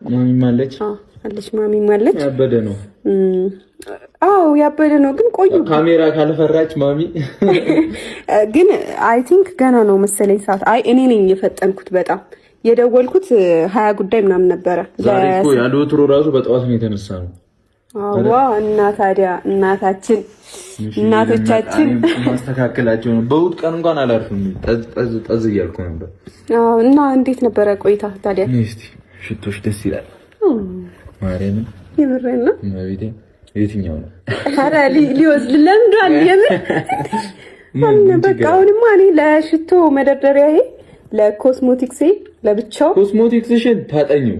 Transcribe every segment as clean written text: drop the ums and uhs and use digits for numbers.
ማሚ ማለች አለች ማሚ ማለች። ያበደ ነው። አዎ ያበደ ነው። ግን ቆዩ ካሜራ ካልፈራች ማሚ ግን አይ ቲንክ ገና ነው መሰለኝ ሰዓት። አይ እኔ ነኝ የፈጠንኩት በጣም የደወልኩት 20 ጉዳይ ምናምን ነበረ። ዛሬ እኮ ያለው ወትሮ ራሱ በጠዋት ነው የተነሳ ነው። አዋ እና ታዲያ እናቶቻችን ማስተካከላቸው ነው። በእሑድ ቀን እንኳን አላርፍም ጠዝ እያልኩ ነበር። አዎ እና እንዴት ነበረ ቆይታ ታዲያ? እስቲ ሽቶሽ ደስ ይላል። ማርያምን የምሬን ነው ማቤቴ። የትኛው ነው? ኧረ ሊወስድ ለምዷል። የምር በቃ አሁንማ እኔ ለሽቶ መደርደሪያዬ ለኮስሞቲክሴ ለብቻው ኮስሞቲክስሽን ታጠኚው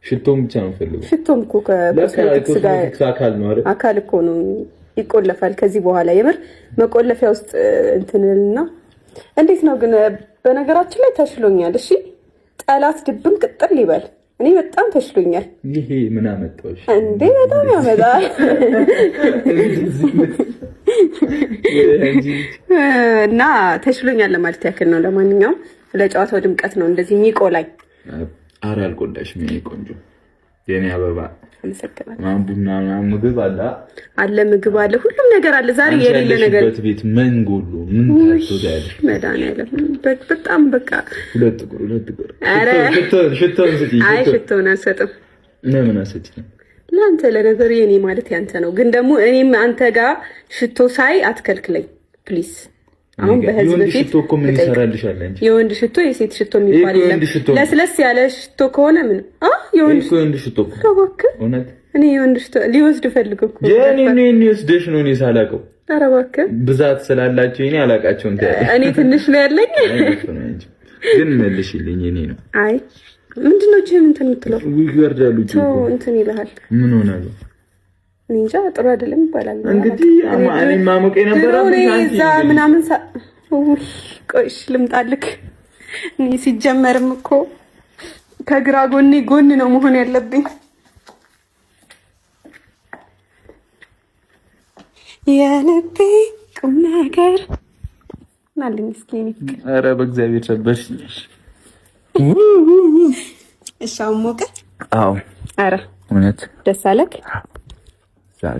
ሽቶም ብቻ ነው ፈልገው። ሽቶም እኮ ከኮስሞቲክስ ጋር አካል ነው አይደል? አካል እኮ ነው ይቆለፋል። ከዚህ በኋላ የምር መቆለፊያ ውስጥ እንትንልና እንዴት ነው ግን? በነገራችን ላይ ተሽሎኛል። እሺ ጠላት ድብን ቅጥል ይበል። እኔ በጣም ተሽሎኛል። ይሄ ምን አመጣሽ እንዴ? በጣም ያመጣል እና ተሽሎኛል ለማለት ያክል ነው። ለማንኛውም ለጨዋታው ድምቀት ነው እንደዚህ የሚቆላኝ። ኧረ አልቆላሽም የኔ ቆንጆ የኔ አበባ። አመሰግናለሁ። ማን ቡና ምግብ አለ ምግብ አለ፣ ሁሉም ነገር አለ። ዛሬ የሌለ ነገር ቤት ምን ጎሎ ምን ታውቃለሽ? መድኃኒዓለም በጣም በቃ ሁለት ጥቁር ኧረ ሽቶን ስጪ። አይ ሽቶን አልሰጥም። ለምን አልሰጪም? ለአንተ ለነገሩ የኔ ማለት ያንተ ነው። ግን ደግሞ እኔም አንተ ጋር ሽቶ ሳይ አትከልክለኝ ፕሊዝ። አሁን በህዝብ ፊት ሽቶ እኮ ምን ይሰራልሻል አንቺ? የወንድ ሽቶ የሴት ሽቶ የሚባል ለስለስ ያለ ሽቶ ከሆነ ምን የወንድ ሽቶ እኮ እውነት እኔ የወንድ ሽቶ ሊወስድ ፈልግ እኮ እኔ ወስደሽ ነው እኔ ሳላውቀው። ኧረ እባክህ ብዛት ስላላቸው እኔ አላውቃቸውም። እኔ ትንሽ ነው ያለኝ። ግን መልሽልኝ እኔ ነው። አይ ምንድነው እቺ እንትን የምትለው? ይወርዳሉ እቺ እንትን ይልሃል። ምን ሆናሉ? እንጃ ጥሩ አይደለም ይባላል። እንግዲህ እኔ ማሞቄ ነበር አንቺ ምናምን ቆይሽ ልምጣልክ። እኔ ሲጀመርም እኮ ከግራ ጎን ነው መሆን ያለብኝ። የልቤ ቁም ነገር ማለኝ እስኪ። ኧረ በእግዚአብሔር ሰበርሽኝ። እሺ አሁን ሞቀ? አዎ። ኧረ እውነት ደስ አለክ? ዛሬ